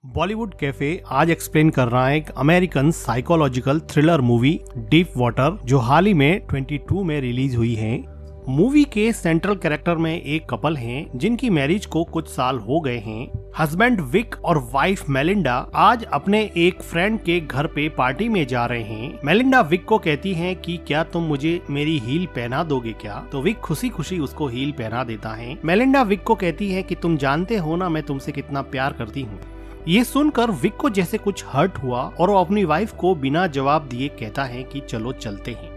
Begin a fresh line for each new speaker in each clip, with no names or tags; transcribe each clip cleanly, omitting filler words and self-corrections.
Bollywood cafe आज explain कर रहा है एक American psychological thriller movie deep water जो हाल ही में 22 में रिलीज हुई है। मूवी के सेंट्रल कैरेक्टर में एक कपल हैं जिनकी मैरिज को कुछ साल हो गए हैं। हस्बैंड विक और वाइफ मेलिंडा आज अपने एक फ्रेंड के घर पे पार्टी में जा रहे हैं। मेलिंडा विक को कहती है कि क्या तुम मुझे मेरी हील पहना दोगे क्या, तो विक खुशी खुशी उसको हील पहना देता है। मेलिंडा विक को कहती है कि तुम जानते हो ना मैं तुमसे कितना प्यार करती हूँ। ये सुनकर विक को जैसे कुछ हर्ट हुआ और वो अपनी वाइफ को बिना जवाब दिए कहता है कि चलो चलते हैं।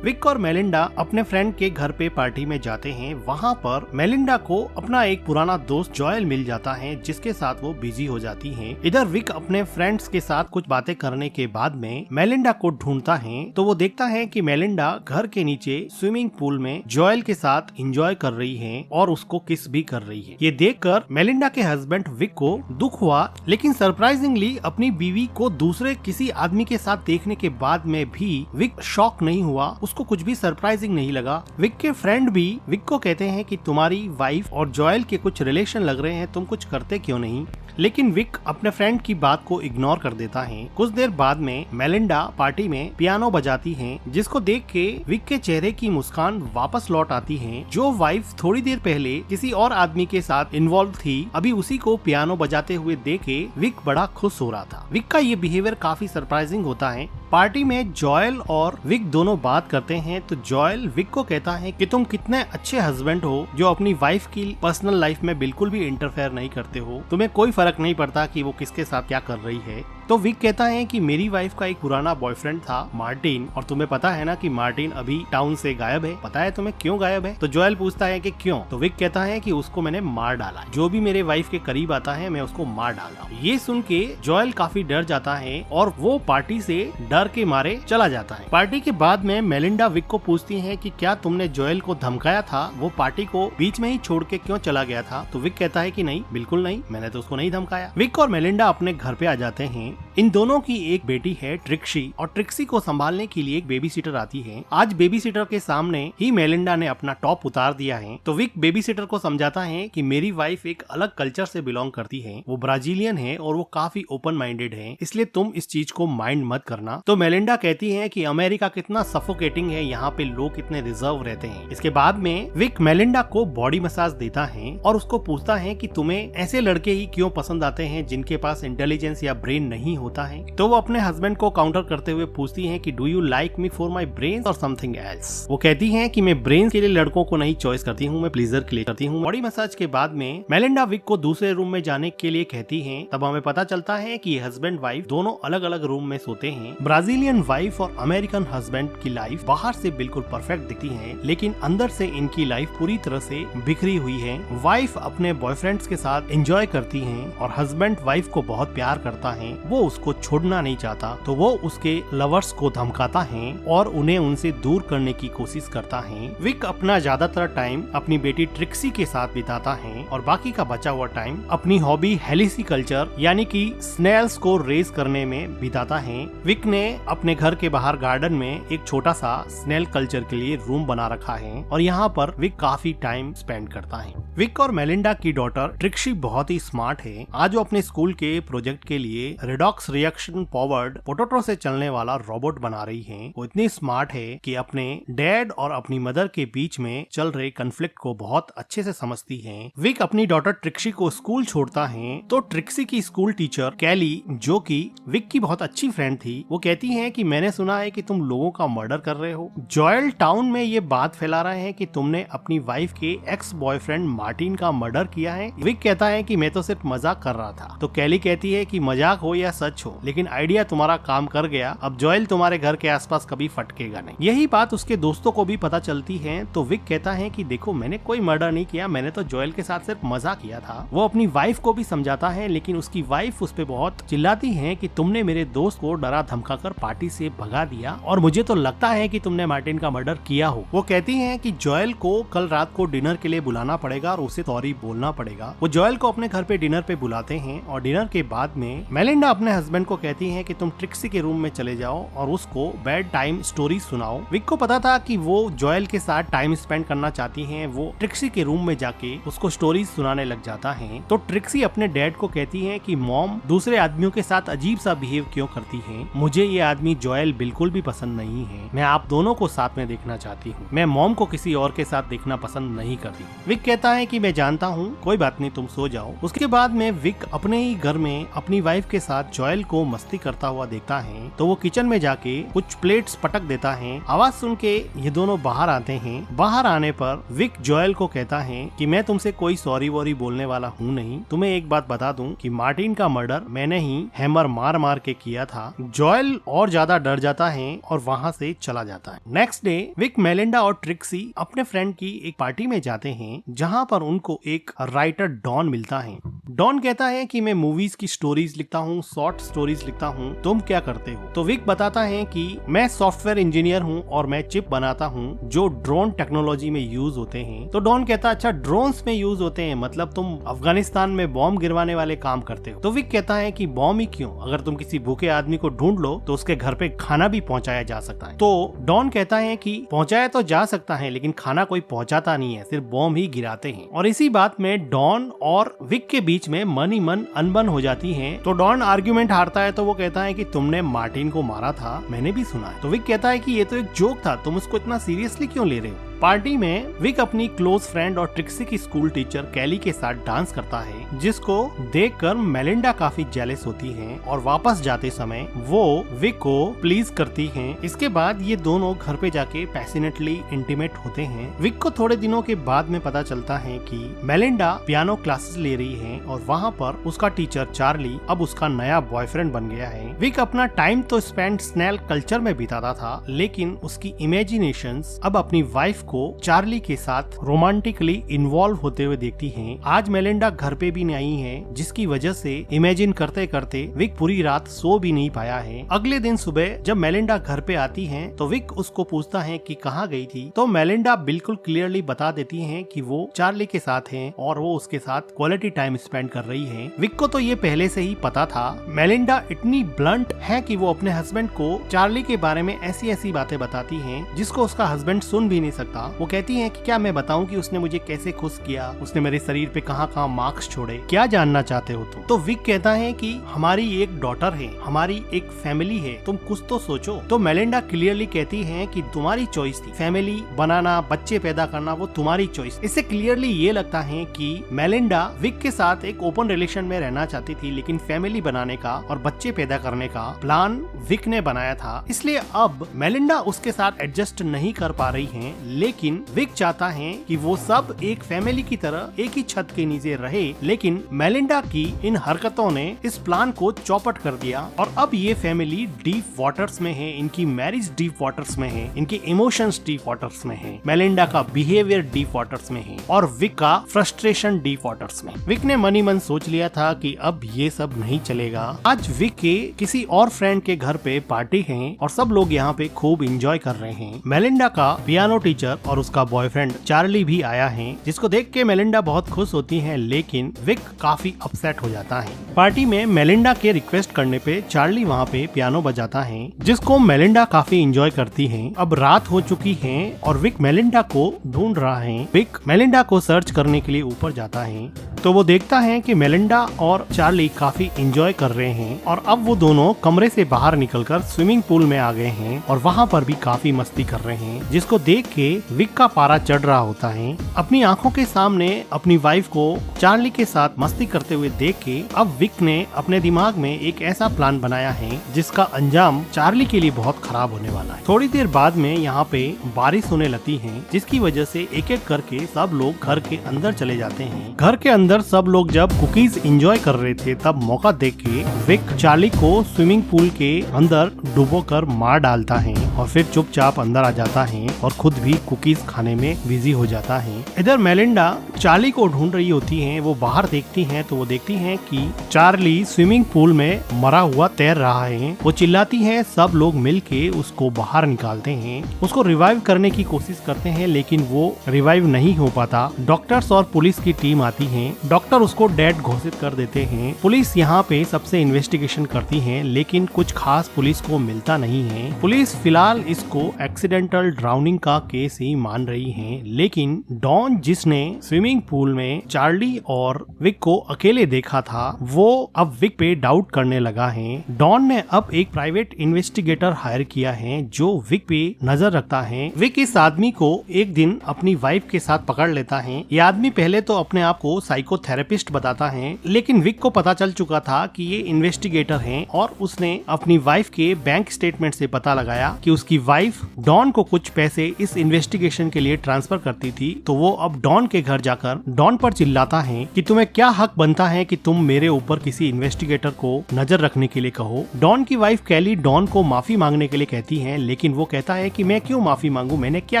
विक और मेलिंडा अपने फ्रेंड के घर पे पार्टी में जाते हैं। वहाँ पर मेलिंडा को अपना एक पुराना दोस्त जॉयल मिल जाता है जिसके साथ वो बिजी हो जाती हैं। इधर विक अपने फ्रेंड्स के साथ कुछ बातें करने के बाद में मेलिंडा को ढूंढता है तो वो देखता है कि मेलिंडा घर के नीचे स्विमिंग पूल में जॉयल के साथ एंजॉय कर रही है और उसको किस भी कर रही है। ये देखकर मेलिंडा के हस्बैंड विक को दुख हुआ, लेकिन सरप्राइजिंगली अपनी बीवी को दूसरे किसी आदमी के साथ देखने के बाद में भी विक शॉक नहीं हुआ, उसको कुछ भी सरप्राइजिंग नहीं लगा। विक के फ्रेंड भी विक को कहते हैं कि तुम्हारी वाइफ और जॉयल के कुछ रिलेशन लग रहे हैं, तुम कुछ करते क्यों नहीं, लेकिन विक अपने फ्रेंड की बात को इग्नोर कर देता है। कुछ देर बाद में मेलिंडा पार्टी में पियानो बजाती है जिसको देख के विक के चेहरे की मुस्कान वापस लौट आती है। जो वाइफ थोड़ी देर पहले किसी और आदमी के साथ इन्वॉल्व थी, अभी उसी को पियानो बजाते हुए देख के विक बड़ा खुश हो रहा था। विक का ये बिहेवियर काफी सरप्राइजिंग होता है। पार्टी में जॉयल और विक दोनों बात करते हैं तो जॉयल विक को कहता है कि तुम कितने अच्छे हस्बैंड हो जो अपनी वाइफ की पर्सनल लाइफ में बिल्कुल भी इंटरफेयर नहीं करते हो, तुम्हें कोई फर्क नहीं पड़ता कि वो किसके साथ क्या कर रही है। तो विक कहता है कि मेरी वाइफ का एक पुराना बॉयफ्रेंड था मार्टिन, और तुम्हें पता है ना कि मार्टिन अभी टाउन से गायब है, पता है तुम्हें क्यों गायब है? तो जॉयल पूछता है कि क्यों? तो विक कहता है कि उसको मैंने मार डाला, जो भी मेरे वाइफ के करीब आता है मैं उसको मार डालता हूँ। ये सुन के जॉयल काफी डर जाता है और वो पार्टी से डर के मारे चला जाता है। पार्टी के बाद में मेलिंडा विक को पूछती है कि क्या तुमने जॉयल को धमकाया था, वो पार्टी को बीच में ही छोड़ के क्यों चला गया था? तो विक कहता है कि नहीं, बिल्कुल नहीं, मैंने तो उसको नहीं धमकाया। विक और मेलिंडा अपने घर पे आ जाते हैं। इन दोनों की एक बेटी है ट्रिक्सी, और ट्रिक्सी को संभालने के लिए एक बेबी सीटर आती है। आज बेबी सीटर के सामने ही मेलिंडा ने अपना टॉप उतार दिया है तो विक बेबी सीटर को समझाता है कि मेरी वाइफ एक अलग कल्चर से बिलोंग करती है, वो ब्राजीलियन है और वो काफी ओपन माइंडेड है, इसलिए तुम इस चीज को माइंड मत करना। तो मेलिंडा कहती है कि अमेरिका कितना सफोकेटिंग है, यहाँ पे लोग कितने रिजर्व रहते हैं। इसके बाद में विक मेलिंडा को बॉडी मसाज देता है और उसको पूछता है कि तुम्हें ऐसे लड़के ही क्यों पसंद आते हैं जिनके पास इंटेलिजेंस या ब्रेन नहीं होता है। तो वो अपने हस्बैंड को काउंटर करते हुए पूछती है कि do you like me for my brain और समथिंग एल्स। वो कहती है कि मैं ब्रेन के लिए लड़कों को नहीं चॉइस करती हूँ, मैं प्लीजर के लिए करती हूँ। बॉडी मसाज के बाद में मेलिंडा विक को दूसरे रूम में जाने के लिए कहती है। तब हमें पता चलता है कि हस्बैंड वाइफ दोनों अलग अलग रूम में सोते हैं। ब्राजीलियन वाइफ और अमेरिकन हस्बैंड की लाइफ बाहर से बिल्कुल परफेक्ट दिखती है, लेकिन अंदर से इनकी लाइफ पूरी तरह से बिखरी हुई है। वाइफ अपने बॉयफ्रेंड्स के साथ एंजॉय करती है और हस्बैंड वाइफ को बहुत प्यार करता है, वो उसको छोड़ना नहीं चाहता, तो वो उसके लवर्स को धमकाता है और उन्हें उनसे दूर करने की कोशिश करता है। विक अपना ज्यादातर टाइम अपनी बेटी ट्रिक्सी के साथ बिताता है और बाकी का बचा हुआ टाइम अपनी हॉबी हेलिसी कल्चर यानी कि स्नेल्स को रेस करने में बिताता है। विक ने अपने घर के बाहर गार्डन में एक छोटा सा स्नेल कल्चर के लिए रूम बना रखा है और यहाँ पर विक काफी टाइम स्पेंड करता है। विक और मेलिंडा की डॉटर ट्रिक्सी बहुत ही स्मार्ट है। आज वो अपने स्कूल के प्रोजेक्ट के लिए रेडॉक्स रिएक्शन फॉरवर्ड पोटैटो से चलने वाला रोबोट बना रही है। वो इतनी स्मार्ट है कि अपने डैड और अपनी मदर के बीच में चल रहे कन्फ्लिक्ट को बहुत अच्छे से समझती है। विक अपनी डॉटर ट्रिक्सी को स्कूल छोड़ता है तो ट्रिक्सी की स्कूल टीचर कैली, जो कि विक की बहुत अच्छी फ्रेंड थी, वो कहती है कि मैंने सुना है कि तुम लोगों का मर्डर कर रहे हो। जॉयल टाउन में ये बात फैला रहे हैं कि तुमने अपनी वाइफ के एक्स बॉयफ्रेंड मार्टिन का मर्डर किया है। विक कहता है कि मैं तो सिर्फ मजाक कर रहा था। तो कैली कहती है कि मजाक हो या सच हो, लेकिन आइडिया तुम्हारा काम कर गया, अब जॉयल तुम्हारे घर के आसपास कभी फटकेगा नहीं। यही बात उसके दोस्तों को भी पता चलती है तो विक कहता है कि देखो मैंने कोई मर्डर नहीं किया, मैंने तो जॉयल के साथ सिर्फ मजाक किया था। वो अपनी वाइफ को भी समझाता है, लेकिन उसकी वाइफ उस पे बहुत चिल्लाती है कि तुमने मेरे दोस्त को डरा धमका कर पार्टी से भगा दिया और मुझे तो लगता है कि तुमने मार्टिन का मर्डर किया हो। वो कहती है कि जॉयल को कल रात को डिनर के लिए बुलाना पड़ेगा और उसे सॉरी बोलना पड़ेगा। वो जॉयल को अपने घर पे डिनर पे बुलाते हैं और डिनर के बाद में मेलिंडा अपने हस्बैंड को कहती है कि तुम ट्रिक्सी के रूम में चले जाओ और उसको बेड टाइम स्टोरी सुनाओ। विक को पता था कि वो जॉयल के साथ टाइम स्पेंड करना चाहती है। वो ट्रिक्सी के रूम में जाके उसको स्टोरीज सुनाने लग जाता है। तो ट्रिक्सी अपने डैड को कहती है कि मॉम दूसरे आदमियों के साथ अजीब सा बिहेव क्यों करती है, मुझे ये आदमी जॉयल बिल्कुल भी पसंद नहीं है, मैं आप दोनों को साथ में देखना चाहती हूँ, मैं मॉम को किसी और के साथ देखना पसंद नहीं करती। विक कहता है कि मैं जानता हूँ, कोई बात नहीं, तुम सो जाओ। उसके बाद में विक अपने ही घर में अपनी वाइफ के साथ जॉयल को मस्ती करता हुआ देखता है। तो वो किचन में जाके कुछ प्लेट्स पटक देता है। आवाज सुन के ये दोनों बाहर आते हैं। बाहर आने पर विक जॉयल को कहता है कि मैं तुमसे कोई सॉरी वॉरी बोलने वाला हूँ नहीं। तुम्हें एक बात बता दूं कि मार्टिन का मर्डर मैंने ही हैमर मार मार के किया था। जॉयल और ज्यादा डर जाता है और वहाँ से चला जाता है। नेक्स्ट डे विक, मेलिंडा और ट्रिक्सी अपने फ्रेंड की एक पार्टी में जाते हैं, जहाँ पर उनको एक राइटर डॉन मिलता है। डॉन कहता है कि मैं मूवीज की स्टोरीज लिखता हूँ, शॉर्ट स्टोरीज लिखता हूँ, तुम क्या करते हो? तो विक बताता है कि मैं सॉफ्टवेयर इंजीनियर हूँ और मैं चिप बनाता हूँ जो ड्रोन टेक्नोलॉजी में यूज होते हैं। तो डॉन कहता, अच्छा ड्रोन्स में यूज होते हैं, मतलब तुम अफगानिस्तान में बॉम्ब गिरवाने वाले काम करते हो? तो विक कहता है कि बॉम्ब ही क्यों, अगर तुम किसी भूखे आदमी को ढूंढ लो तो उसके घर पे खाना भी पहुंचाया जा सकता है। तो डॉन कहता है कि पहुंचाया तो जा सकता है लेकिन खाना कोई पहुंचाता नहीं है, सिर्फ बॉम्ब ही गिराते हैं। और इसी बात में डॉन और विक के बीच में मन ही मन अनबन हो जाती है। तो डॉन आर्ग्यूमेंट हारता है। तो वो कहता है कि तुमने मार्टिन को मारा था, मैंने भी सुना है। तो विक कहता है कि ये तो एक जोक था, तुम उसको इतना सीरियसली क्यों ले रहे हो? पार्टी में विक अपनी क्लोज फ्रेंड और ट्रिक्सी की स्कूल टीचर कैली के साथ डांस करता है, जिसको देखकर मेलिंडा काफी जेलस होती है और वापस जाते समय वो विक को प्लीज करती है। इसके बाद ये दोनों घर पे जाके पैशनेटली इंटीमेट होते हैं। विक को थोड़े दिनों के बाद में पता चलता है कि मेलिंडा पियानो क्लासेस ले रही है और वहाँ पर उसका टीचर चार्ली अब उसका नया बॉयफ्रेंड बन गया है। विक अपना टाइम तो स्पेंड स्नेल कल्चर में बिताता था, लेकिन उसकी इमेजिनेशंस अब अपनी वाइफ को चार्ली के साथ रोमांटिकली इन्वॉल्व होते हुए देखती हैं। आज मेलिंडा घर पे भी नहीं है, जिसकी वजह से इमेजिन करते करते विक पूरी रात सो भी नहीं पाया है। अगले दिन सुबह जब मेलिंडा घर पे आती है तो विक उसको पूछता है कि कहाँ गई थी। तो मेलिंडा बिल्कुल क्लियरली बता देती है कि वो चार्ली के साथ है और वो उसके साथ क्वालिटी टाइम स्पेंड कर रही है। विक को तो ये पहले से ही पता था। मेलिंडा इतनी ब्लंट है कि वो अपने हस्बैंड को चार्ली के बारे में ऐसी ऐसी बातें बताती है जिसको उसका हस्बैंड सुन भी नहीं सकता। वो कहती है कि क्या मैं बताऊं कि उसने मुझे कैसे खुश किया, उसने मेरे शरीर पे कहाँ कहाँ मार्क्स छोड़े, क्या जानना चाहते हो तुम? तो विक कहता है कि हमारी एक डॉटर है, हमारी एक फैमिली है, तुम कुछ तो सोचो। तो मेलिंडा क्लियरली कहती है कि तुम्हारी चॉइस थी, फैमिली बनाना, बच्चे पैदा करना, वो तुम्हारी चॉइस। इससे क्लियरली ये लगता है कि मेलिंडा विक के साथ एक ओपन रिलेशन में रहना चाहती थी, लेकिन फैमिली बनाने का और बच्चे पैदा करने का प्लान विक ने बनाया था। इसलिए अब मेलिंडा उसके साथ एडजस्ट नहीं कर पा रही है, लेकिन विक चाहता है कि वो सब एक फैमिली की तरह एक ही छत के नीचे रहे। लेकिन मेलिंडा की इन हरकतों ने इस प्लान को चौपट कर दिया और अब ये फैमिली डीप वाटर्स में है, इनकी मैरिज डीप वाटर्स में है, इनके इमोशंस डीप वाटर्स में है, मेलिंडा का बिहेवियर डीप वाटर्स में है और विक का फ्रस्ट्रेशन डीप वाटर्स में। विक ने मन ही मन सोच लिया था कि अब ये सब नहीं चलेगा। आज विक के किसी और फ्रेंड के घर पे पार्टी है और सब लोग यहाँ पे खूब एंजॉय कर रहे हैं। मेलिंडा का पियानो टीचर और उसका बॉयफ्रेंड चार्ली भी आया है, जिसको देख के मेलिंडा बहुत खुश होती है, लेकिन विक काफी अपसेट हो जाता है। पार्टी में मेलिंडा के रिक्वेस्ट करने पे चार्ली वहाँ पे पियानो बजाता है, जिसको मेलिंडा काफी एंजॉय करती है। अब रात हो चुकी है और विक मेलिंडा को ढूंढ रहा है। विक मेलिंडा को सर्च करने के लिए ऊपर जाता है तो वो देखता है कि मेलिंडा और चार्ली काफी एंजॉय कर रहे हैं और अब वो दोनों कमरे से बाहर निकलकर स्विमिंग पूल में आ गए हैं और वहाँ पर भी काफी मस्ती कर रहे हैं, जिसको देख के विक का पारा चढ़ रहा होता है। अपनी आंखों के सामने अपनी वाइफ को चार्ली के साथ मस्ती करते हुए देख के अब विक ने अपने दिमाग में एक ऐसा प्लान बनाया है जिसका अंजाम चार्ली के लिए बहुत खराब होने वाला है। थोड़ी देर बाद में यहाँ पे बारिश होने लगती है, जिसकी वजह से एक एक करके सब लोग घर के अंदर चले जाते हैं। घर के अंदर सब लोग जब कुकीज एंजॉय कर रहे थे तब मौका देख के विक चार्ली को स्विमिंग पूल के अंदर डुबो कर मार डालता है और फिर चुपचाप अंदर आ जाता है और खुद भी कुकीज खाने में बिजी हो जाता है। इधर मेलिंडा चार्ली को ढूंढ रही होती है। वो बाहर देखती है तो वो देखती है कि चार्ली स्विमिंग पूल में मरा हुआ तैर रहा है। वो चिल्लाती है, सब लोग मिलके उसको बाहर निकालते हैं। उसको रिवाइव करने की कोशिश करते हैं लेकिन वो रिवाइव नहीं हो पाता। डॉक्टर्स और पुलिस की टीम आती है। डॉक्टर उसको डेड घोषित कर देते हैं। पुलिस यहाँ पे सबसे इन्वेस्टिगेशन करती है लेकिन कुछ खास पुलिस को मिलता नहीं है। पुलिस फिलहाल इसको एक्सीडेंटल ड्राउनिंग का केस ही मान रही है, लेकिन डॉन जिसने स्विमिंग पूल में चार्ली और विक को अकेले देखा था वो अब विक पे डाउट करने लगा है। डॉन ने अब एक प्राइवेट इन्वेस्टिगेटर हायर किया है जो विक पे नजर रखता है। विक इस आदमी को एक दिन अपनी वाइफ के साथ पकड़ लेता है। ये आदमी पहले तो अपने आप को साइकोथेरेपिस्ट बताता है लेकिन विक को पता चल चुका था कि ये इन्वेस्टिगेटर है और उसने अपनी वाइफ के बैंक स्टेटमेंट से पता लगाया कि उसकी वाइफ डॉन को कुछ पैसे इस इन्वेस्टिगेशन के लिए ट्रांसफर करती थी। तो वो अब डॉन के घर जाकर डॉन पर चिल्लाता है कि तुम्हें क्या हक बनता है कि तुम मेरे ऊपर किसी इन्वेस्टिगेटर को नजर रखने के लिए कहो। डॉन की वाइफ कैली डॉन को माफी मांगने के लिए कहती है लेकिन वो कहता है कि मैं क्यों माफी मांगू, मैंने क्या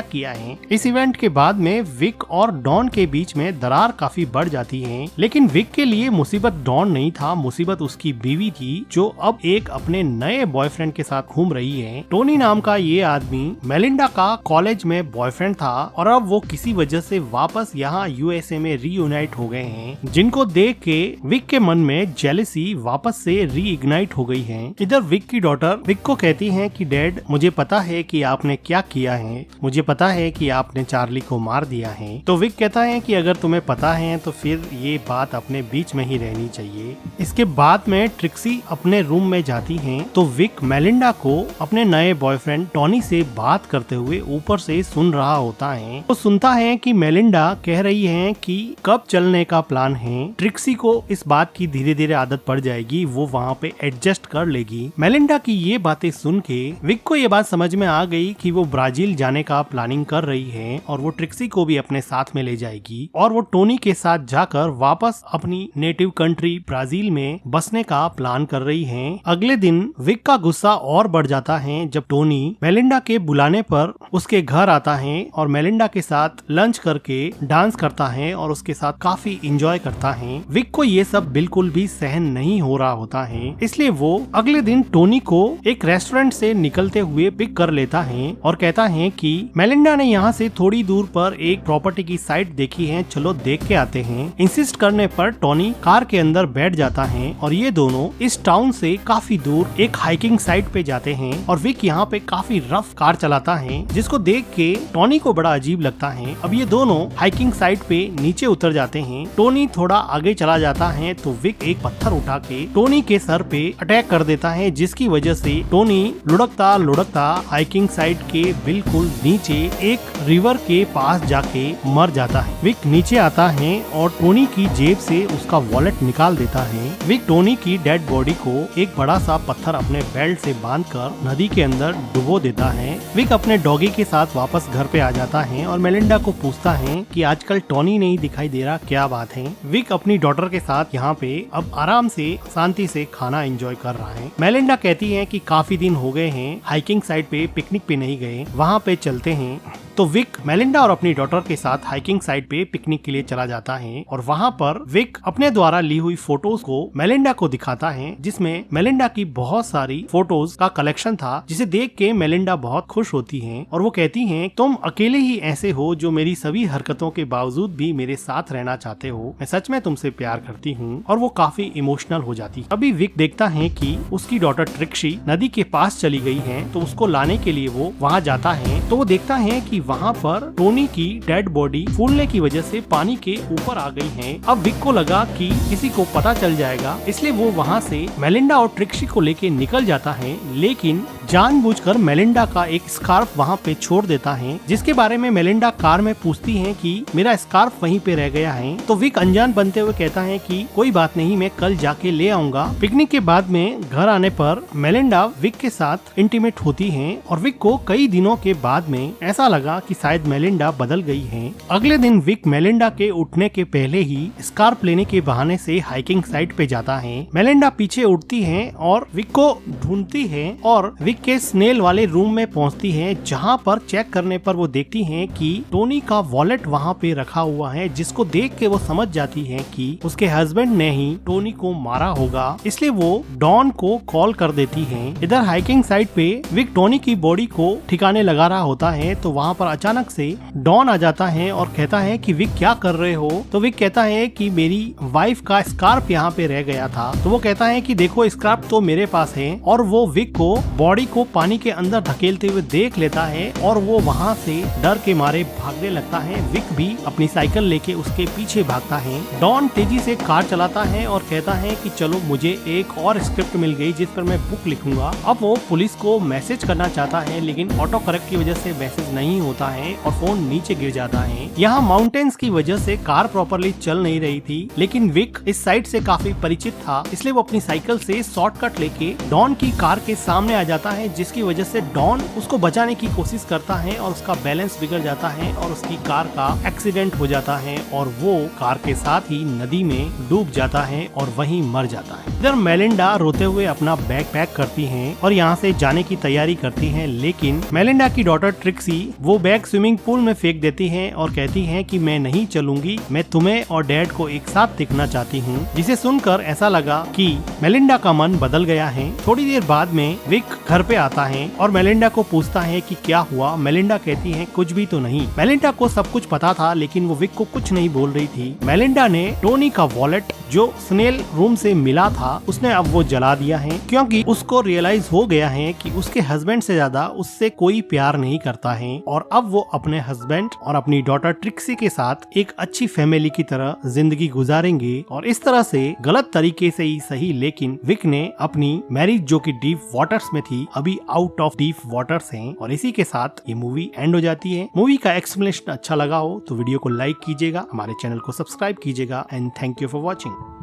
किया है। इस इवेंट के बाद में विक और डॉन के बीच में दरार काफी बढ़ जाती है, लेकिन विक के लिए मुसीबत डॉन नहीं था, मुसीबत उसकी बीवी थी जो अब एक अपने नए बॉयफ्रेंड के साथ घूम रही है। टोनी नाम का ये आदमी मेलिंडा का कॉलेज में बॉयफ्रेंड था और अब वो किसी वजह से वापस यहाँ यूएसए में रीयूनाइट हो गए हैं, जिनको देख के विक के मन में जेलसी वापस से रीइग्नाइट हो गई है। इधर विक की डॉटर विक को कहती है कि डैड, मुझे पता है कि आपने क्या किया है, मुझे पता है कि आपने चार्ली को मार दिया है। तो विक कहता है कि अगर तुम्हें पता है तो फिर ये बात अपने बीच में ही रहनी चाहिए। इसके बाद में ट्रिक्सी अपने रूम में जाती है तो विक मेलिंडा को अपने नए बॉयफ्रेंड टॉनी से बात करते हुए ऊपर से सुन रहा होता है। वो सुनता है कि मेलिंडा कह रही है कि कब चलने का प्लान है। ट्रिक्सी को इस बात की धीरे धीरे आदत पड़ जाएगी, वो वहाँ पे एडजस्ट कर लेगी। मेलिंडा की ये बातें सुन के विक को ये बात समझ में आ गई कि वो ब्राजील जाने का प्लानिंग कर रही है और वो ट्रिक्सी को भी अपने साथ में ले जाएगी और वो टोनी के साथ जाकर वापस अपनी नेटिव कंट्री ब्राजील में बसने का प्लान कर रही है। अगले दिन विक का गुस्सा और बढ़ जाता है जब टोनी मेलिंडा के बुलाने पर उसके घर आता है और मेलिंडा के साथ लंच करके डांस करता है और उसके साथ काफी इंजॉय करता है। विक को ये सब बिल्कुल भी सहन नहीं हो रहा होता है, इसलिए वो अगले दिन टोनी को एक रेस्टोरेंट से निकलते हुए पिक कर लेता है और कहता है कि मेलिंडा ने यहाँ से थोड़ी दूर पर एक प्रॉपर्टी की साइट देखी है, चलो देख के आते हैं। इंसिस्ट करने पर टोनी कार के अंदर बैठ जाता है और ये दोनों इस टाउन से काफी दूर एक हाइकिंग साइट पे जाते हैं और विक यहाँ पे काफी रफ कार चलाता है जिसको देख के टोनी को बड़ा अजीब लगता है। अब ये दोनों हाइकिंग साइट पे नीचे उतर जाते हैं। टोनी थोड़ा आगे चला जाता है तो विक एक पत्थर उठा के टोनी के सर पे अटैक कर देता है, जिसकी वजह से टोनी लुढ़कता लुढ़कता हाइकिंग साइट के बिल्कुल नीचे एक रिवर के पास जाके मर जाता है। विक नीचे आता है और टोनी की जेब से उसका वॉलेट निकाल देता है। विक टोनी की डेड बॉडी को एक बड़ा सा पत्थर अपने बेल्ट से बांधकर नदी के अंदर डुबो देता है। विक अपने डॉगी के साथ वापस घर पे आ जाता है और मेलिंडा को पूछता है कि आजकल टोनी नहीं दिखाई दे रहा, क्या बात है। विक अपनी डॉटर के साथ यहाँ पे अब आराम से शांति से खाना एंजॉय कर रहा है। मेलिंडा कहती है कि काफी दिन हो गए हैं हाइकिंग साइट पे पिकनिक पे नहीं गए, वहाँ पे चलते हैं। तो विक मेलिंडा और अपनी डॉटर के साथ हाइकिंग साइट पे पिकनिक के लिए चला जाता है और वहाँ पर विक अपने द्वारा ली हुई फोटोज को मेलिंडा को दिखाता है, जिसमें मेलिंडा की बहुत सारी फोटोज का कलेक्शन था, जिसे देख के मेलिंडा बहुत खुश होती है और वो कहती है तुम अकेले ही ऐसे हो जो मेरी सभी हरकतों के बावजूद भी मेरे साथ रहना चाहते हो, मैं सच में तुमसे प्यार करती हूँ। और वो काफी इमोशनल हो जाती है। अभी विक देखता है कि उसकी डॉटर ट्रिक्सी नदी के पास चली गई है, तो उसको लाने के लिए वो वहाँ जाता है। तो वो देखता है कि वहाँ पर टोनी की डेड बॉडी फूलने की वजह से पानी के ऊपर आ गई है। अब विक को लगा कि किसी को पता चल जाएगा, इसलिए वो वहाँ से मेलिंडा और ट्रिक्सी को लेके निकल जाता है, लेकिन जानबूझकर मेलिंडा का एक स्कार्फ वहाँ पे छोड़ देता है, जिसके बारे में मेलिंडा कार में पूछती है कि मेरा स्कार्फ वहीं पे रह गया है। तो विक अनजान बनते हुए कहता है कि कोई बात नहीं, मैं कल जाके ले आऊंगा। पिकनिक के बाद में घर आने पर मेलिंडा विक के साथ इंटीमेट होती है और विक को कई दिनों के बाद में ऐसा लगा कि शायद मेलिंडा बदल गई है। अगले दिन विक मेलिंडा के उठने के पहले ही स्कार्फ लेने के बहाने से हाइकिंग साइट पे जाता है। मेलिंडा पीछे उठती है और विक को ढूंढती है और विक विक के स्नेल वाले रूम में पहुंचती हैं, जहां पर चेक करने पर वो देखती हैं कि टोनी का वॉलेट वहां पे रखा हुआ है, जिसको देख के वो समझ जाती हैं कि उसके हस्बैंड ने ही टोनी को मारा होगा। इसलिए वो डॉन को कॉल कर देती हैं। इधर हाइकिंग साइट पे विक टोनी की बॉडी को ठिकाने लगा रहा होता है, तो वहाँ पर अचानक से डॉन आ जाता है और कहता है कि विक क्या कर रहे हो। तो विक कहता है कि मेरी वाइफ का स्कार्फ यहाँ पे रह गया था। तो वो कहता है कि देखो स्कार्फ तो मेरे पास है, और वो विक को बॉडी को पानी के अंदर धकेलते हुए देख लेता है और वो वहाँ से डर के मारे भागने लगता है। विक भी अपनी साइकिल लेके उसके पीछे भागता है। डॉन तेजी से कार चलाता है और कहता है कि चलो मुझे एक और स्क्रिप्ट मिल गई जिस पर मैं बुक लिखूंगा। अब वो पुलिस को मैसेज करना चाहता है, लेकिन ऑटो करेक्ट की वजह से मैसेज नहीं होता है और फोन नीचे गिर जाता है। यहाँ माउंटेन्स की वजह से कार प्रॉपरली चल नहीं रही थी, लेकिन विक इस साइड से काफी परिचित था, इसलिए वो अपनी साइकिल से शॉर्टकट लेके डॉन की कार के सामने आ जाता है, जिसकी वजह से डॉन उसको बचाने की कोशिश करता है और उसका बैलेंस बिगड़ जाता है और उसकी कार का एक्सीडेंट हो जाता है और वो कार के साथ ही नदी में डूब जाता है और वहीं मर जाता है। इधर मेलिंडा रोते हुए अपना बैग पैक करती हैं और यहाँ से जाने की तैयारी करती हैं, लेकिन मेलिंडा की डॉटर ट्रिक्सी वो बैग स्विमिंग पूल में फेंक देती हैं और कहती हैं कि मैं नहीं चलूंगी, मैं तुम्हें और डैड को एक साथ देखना चाहती हूँ। जिसे सुनकर ऐसा लगा कि मेलिंडा का मन बदल गया है। थोड़ी देर बाद में विक घर पे आता है और मेलिंडा को पूछता है कि क्या हुआ। मेलिंडा कहती है कुछ भी तो नहीं। मेलिंडा को सब कुछ पता था, लेकिन वो विक को कुछ नहीं बोल रही थी। मेलिंडा ने टोनी का वॉलेट जो स्नेल रूम से मिला था उसने अब वो जला दिया है, क्योंकि उसको रियलाइज हो गया है कि उसके हस्बैंड से ज्यादा उससे कोई प्यार नहीं करता है और अब वो अपने हस्बैंड और अपनी डॉटर ट्रिक्सी के साथ एक अच्छी फैमिली की तरह जिंदगी गुजारेंगे। और इस तरह से गलत तरीके से ही सही, लेकिन विक ने अपनी मैरिज जो कि डीप वाटर्स में थी अभी आउट ऑफ डीप वाटर्स है। और इसी के साथ ये मूवी एंड हो जाती है। मूवी का एक्सप्लेनेशन अच्छा लगा हो तो वीडियो को लाइक कीजिएगा, हमारे चैनल को सब्सक्राइब कीजिएगा and thank you for watching.